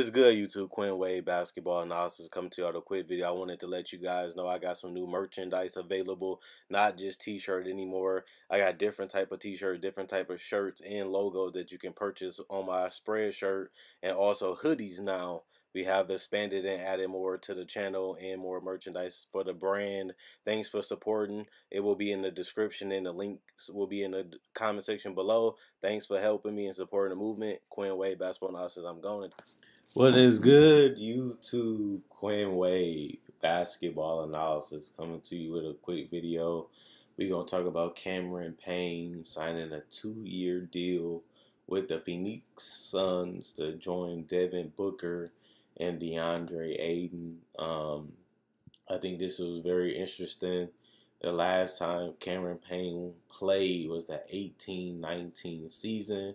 is good, YouTube? Quinn Wade basketball analysis coming to y'all with a quick video. I wanted to let you guys know I got some new merchandise available, not just t-shirt anymore. I got different type of t-shirt, different type of shirts and logos that you can purchase on my spread shirt, and also hoodies now. We have expanded and added more to the channel and more merchandise for the brand. Thanks for supporting. It will be in the description and the links will be in the comment section below. Thanks for helping me and supporting the movement. Quinn Wade basketball analysis. I'm going. What is good, YouTube? Quinn Wade basketball analysis coming to you with a quick video. We're going to talk about Cameron Payne signing a 2-year deal with the Phoenix Suns to join Devin Booker and DeAndre Ayton. I think this was very interesting. The last time Cameron Payne played was the 18-19 season.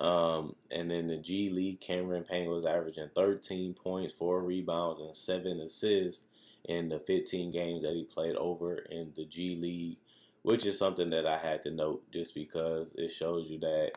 And in the G League, Cameron Payne was averaging 13 points, 4 rebounds, and 7 assists in the 15 games that he played over in the G League, which is something that I had to note just because it shows you that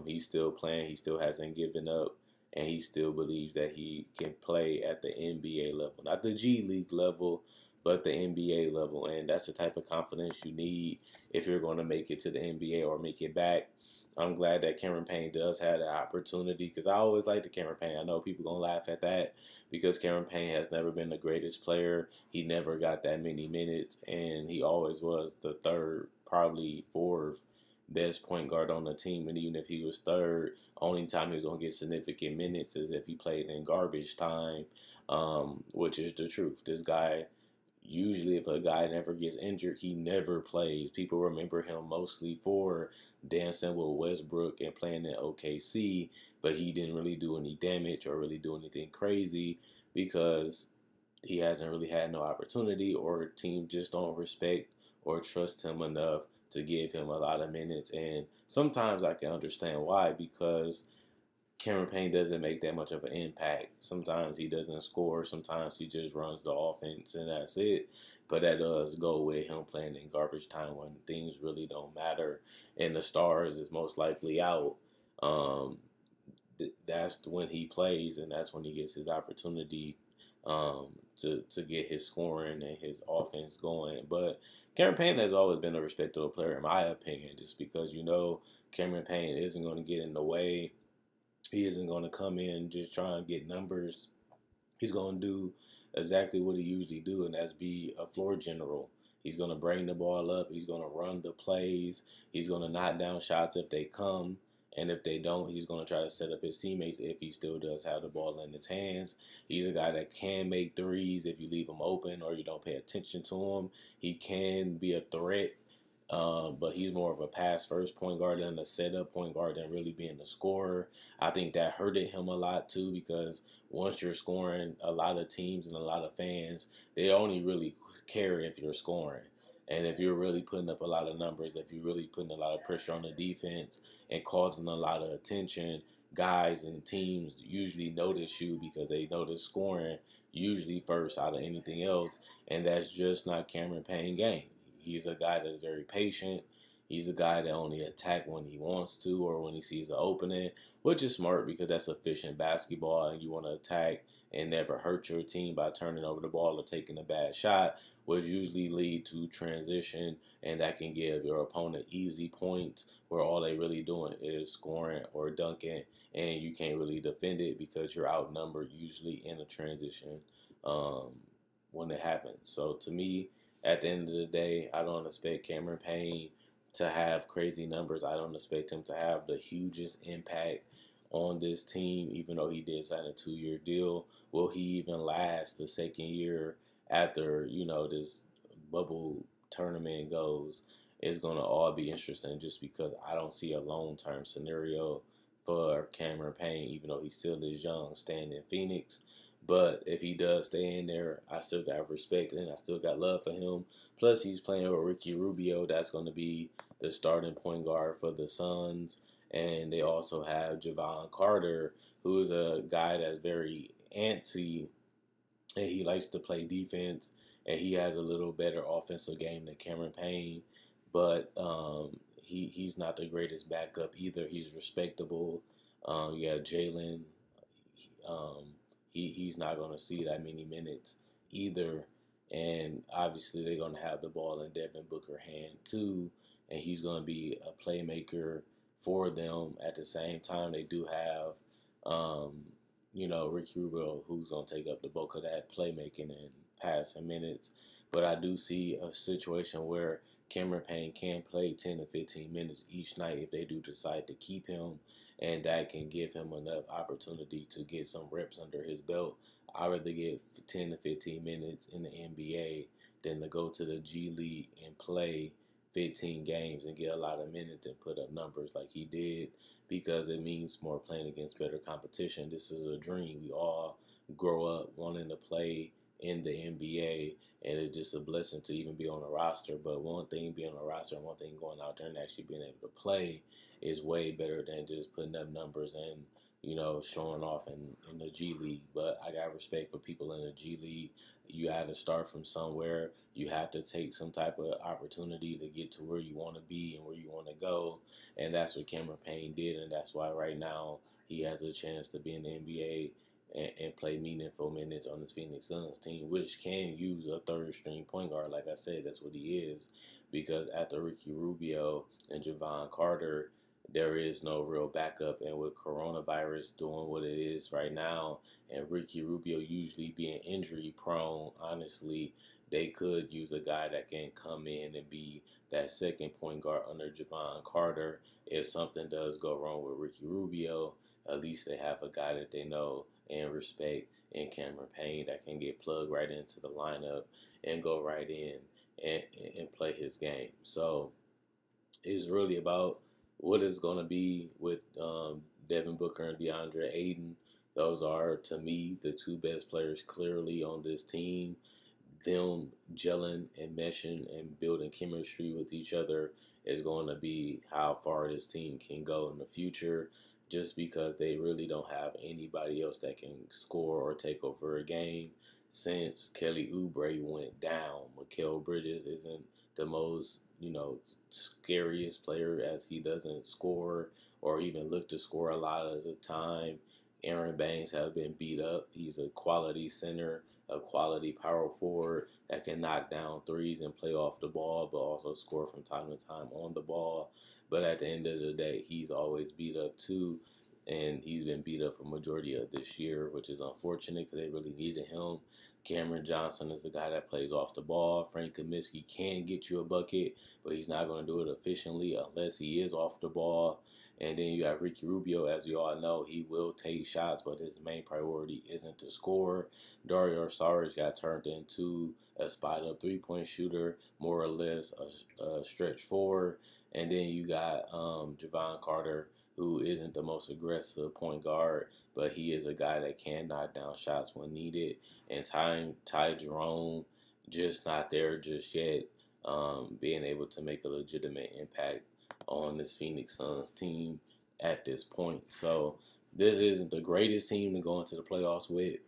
he's still playing, he still hasn't given up, and he still believes that he can play at the NBA level. Not the G League level, but the NBA level. And that's the type of confidence you need if you're going to make it to the NBA or make it back. I'm glad that Cameron Payne does have the opportunity because I always liked the Cameron Payne. I know people going to laugh at that because Cameron Payne has never been the greatest player. He never got that many minutes, and he always was the third, probably fourth best point guard on the team. And even if he was third, only time he was going to get significant minutes is if he played in garbage time, which is the truth. This guy, usually if a guy never gets injured, he never plays. People remember him mostly for dancing with Westbrook and playing in OKC, but he didn't really do any damage or really do anything crazy because he hasn't really had no opportunity, or teams just don't respect or trust him enough to give him a lot of minutes. And sometimes I can understand why, because Cameron Payne doesn't make that much of an impact. Sometimes he doesn't score. Sometimes he just runs the offense and that's it. But that does go with him playing in garbage time when things really don't matter and the stars is most likely out. That's when he plays, and that's when he gets his opportunity to get his scoring and his offense going. But Cameron Payne has always been a respectable player, in my opinion, just because, Cameron Payne isn't going to get in the way. He isn't going to come in just try and get numbers. He's going to do exactly what he usually do, and that's be a floor general. He's going to bring the ball up. He's going to run the plays. He's going to knock down shots if they come. And if they don't, he's going to try to set up his teammates if he still does have the ball in his hands. He's a guy that can make threes if you leave him open or you don't pay attention to him. He can be a threat. But he's more of a pass-first point guard than a set-up point guard than really being the scorer. I think that hurted him a lot, too, because once you're scoring, a lot of teams and a lot of fans, they only really care if you're scoring. And if you're really putting up a lot of numbers, if you're really putting a lot of pressure on the defense and causing a lot of attention, guys and teams usually notice you because they notice scoring usually first out of anything else, and that's just not Cameron Payne game. He's a guy that's very patient. He's a guy that only attacks when he wants to or when he sees the opening, which is smart because that's efficient basketball, and you want to attack and never hurt your team by turning over the ball or taking a bad shot, which usually lead to transition, and that can give your opponent easy points where all they really doing is scoring or dunking, and you can't really defend it because you're outnumbered usually in a transition when it happens. So to me, at the end of the day, I don't expect Cameron Payne to have crazy numbers. I don't expect him to have the hugest impact on this team, even though he did sign a 2-year deal. Will he even last the second year after, this bubble tournament goes? It's going to all be interesting just because I don't see a long-term scenario for Cameron Payne, even though he still is young, staying in Phoenix. But if he does stay in there, I still got respect and I still got love for him. Plus, he's playing with Ricky Rubio. That's going to be the starting point guard for the Suns. And they also have Javon Carter, who's a guy that's very antsy, and he likes to play defense. And he has a little better offensive game than Cameron Payne. But he's not the greatest backup either. He's respectable. You have Jalen. he's not going to see that many minutes either. And obviously, they're going to have the ball in Devin Booker's hand too, and he's going to be a playmaker for them. At the same time, they do have, Ricky Rubio, who's going to take up the bulk of that playmaking and passing minutes. But I do see a situation where Cameron Payne can play 10 to 15 minutes each night if they do decide to keep him, and that can give him enough opportunity to get some reps under his belt. I'd rather get 10 to 15 minutes in the NBA than to go to the G League and play 15 games and get a lot of minutes and put up numbers like he did, because it means more playing against better competition. This is a dream. We all grow up wanting to play in the NBA, and it's just a blessing to even be on a roster. But one thing being on a roster and one thing going out there and actually being able to play is way better than just putting up numbers and showing off in the G League. But I got respect for people in the G League. You had to start from somewhere. You have to take some type of opportunity to get to where you want to be and where you want to go. And that's what Cameron Payne did. And that's why right now he has a chance to be in the NBA and play meaningful minutes on this Phoenix Suns team, which can use a third string point guard. Like I said, that's what he is. Because after Ricky Rubio and Javon Carter, there is no real backup. And with coronavirus doing what it is right now, and Ricky Rubio usually being injury prone, honestly, they could use a guy that can come in and be that second point guard under Javon Carter. If something does go wrong with Ricky Rubio, at least they have a guy that they know and respect in Cameron Payne that can get plugged right into the lineup and go right in and play his game. So it's really about what it's going to be with Devin Booker and DeAndre Ayton. Those are, to me, the two best players clearly on this team. Them gelling and meshing and building chemistry with each other is going to be how far this team can go in the future, just because they really don't have anybody else that can score or take over a game since Kelly Oubre went down. Mikal Bridges isn't the most, scariest player, as he doesn't score or even look to score a lot of the time. Aaron Banks has been beat up. He's a quality center, a quality power forward that can knock down threes and play off the ball, but also score from time to time on the ball. But at the end of the day, he's always beat up too, and he's been beat up for majority of this year, which is unfortunate because they really needed him. Cameron Johnson is the guy that plays off the ball. Frank Kaminsky can get you a bucket, but he's not going to do it efficiently unless he is off the ball. And then you got Ricky Rubio, as we all know, he will take shots, but his main priority isn't to score. Dario Saric got turned into a spot-up three-point shooter, more or less a stretch forward. And then you got Javon Carter, who isn't the most aggressive point guard, but he is a guy that can knock down shots when needed. And Ty Jerome, just not there just yet, being able to make a legitimate impact on this Phoenix Suns team at this point. So this isn't the greatest team to go into the playoffs with.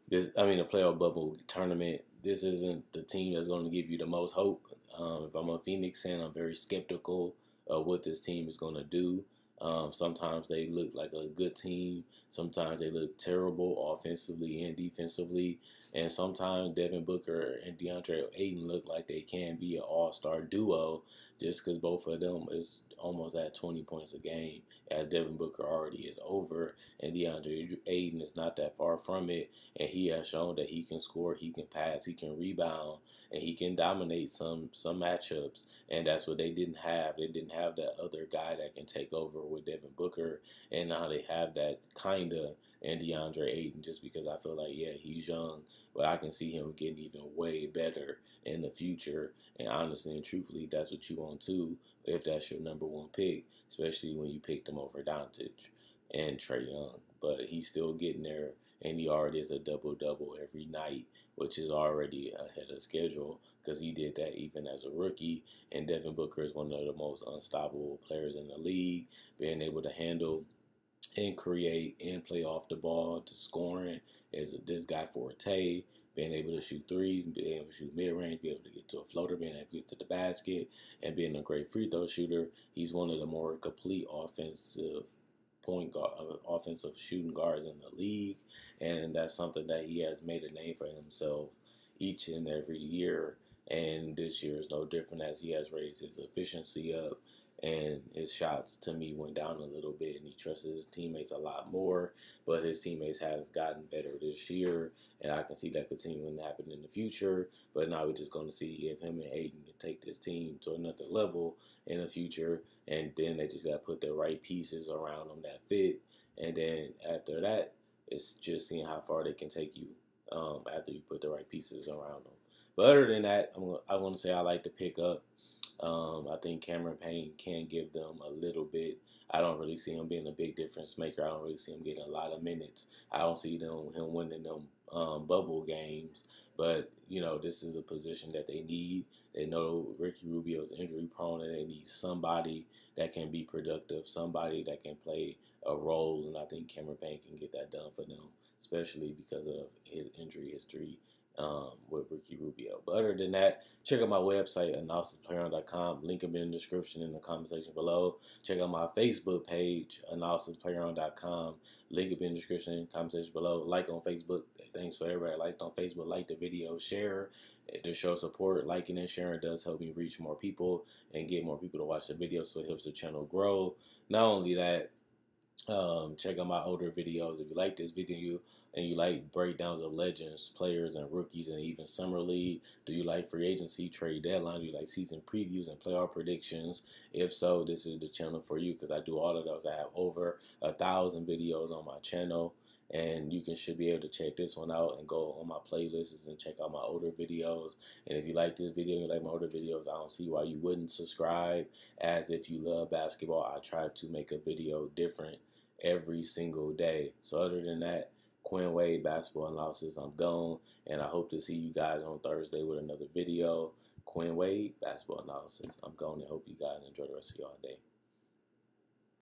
The playoff bubble tournament. This isn't the team that's going to give you the most hope. If I'm a Phoenix fan, I'm very skeptical of what this team is going to do. Sometimes they look like a good team. Sometimes they look terrible offensively and defensively. And sometimes Devin Booker and DeAndre Ayton look like they can be an all-star duo, just because both of them is almost at 20 points a game, as Devin Booker already is over, and DeAndre Ayton is not that far from it, and he has shown that he can score, he can pass, he can rebound, and he can dominate some matchups, and that's what they didn't have. They didn't have that other guy that can take over with Devin Booker, and now they have that kind of in DeAndre Ayton, just because I feel like, yeah, he's young, but I can see him getting even way better in the future. And honestly and truthfully, that's what you want too, if that's your number one pick, especially when you picked him over Doncic and Trae Young. But he's still getting there, and he already is a double-double every night, which is already ahead of schedule because he did that even as a rookie. And Devin Booker is one of the most unstoppable players in the league, being able to handle and create and play off the ball to scoring is this guy forte. Being able to shoot threes, being able to shoot mid-range, being able to get to a floater, being able to get to the basket, and being a great free throw shooter. He's one of the more complete offensive point guard, offensive shooting guards in the league, and that's something that he has made a name for himself each and every year. And this year is no different, as he has raised his efficiency up, and his shots to me went down a little bit, and he trusted his teammates a lot more. But his teammates has gotten better this year, and I can see that continuing to happen in the future. But now we're just going to see if him and Aiden can take this team to another level in the future, and then they just got to put the right pieces around them that fit. And then after that, it's just seeing how far they can take you after you put the right pieces around them. But other than that, I want to say I like to pick up. I think Cameron Payne can give them a little bit. I don't really see him being a big difference maker. I don't really see him getting a lot of minutes. I don't see him winning them bubble games. But, you know, this is a position that they need. They know Ricky Rubio's injury prone, and they need somebody that can be productive, somebody that can play a role. And I think Cameron Payne can get that done for them, especially because of his injury history with Ricky Rubio. But other than that, check out my website, analysisplayground.com. Link will be in the description in the comment section below. Check out my Facebook page, analysisplayground.com. Link will be in the description in the comment section below. Like on Facebook. Thanks for everybody liked on Facebook. Like the video, share to show support. Liking and sharing does help me reach more people and get more people to watch the video, so it helps the channel grow. Not only that, check out my older videos. If you like this video and you like breakdowns of legends, players, and rookies, and even summer league, do you like free agency, trade deadline? Do you like season previews and playoff predictions? If so, this is the channel for you, because I do all of those. I have over 1,000 videos on my channel, and you should be able to check this one out and go on my playlists and check out my older videos. And if you like this video and you like my older videos, I don't see why you wouldn't subscribe, as if you love basketball, I try to make a video different every single day. So other than that, Quinn Wade basketball analysis, I'm gone, and I hope to see you guys on Thursday with another video. Quinn Wade basketball analysis, I'm gone, and hope you guys enjoy the rest of your day.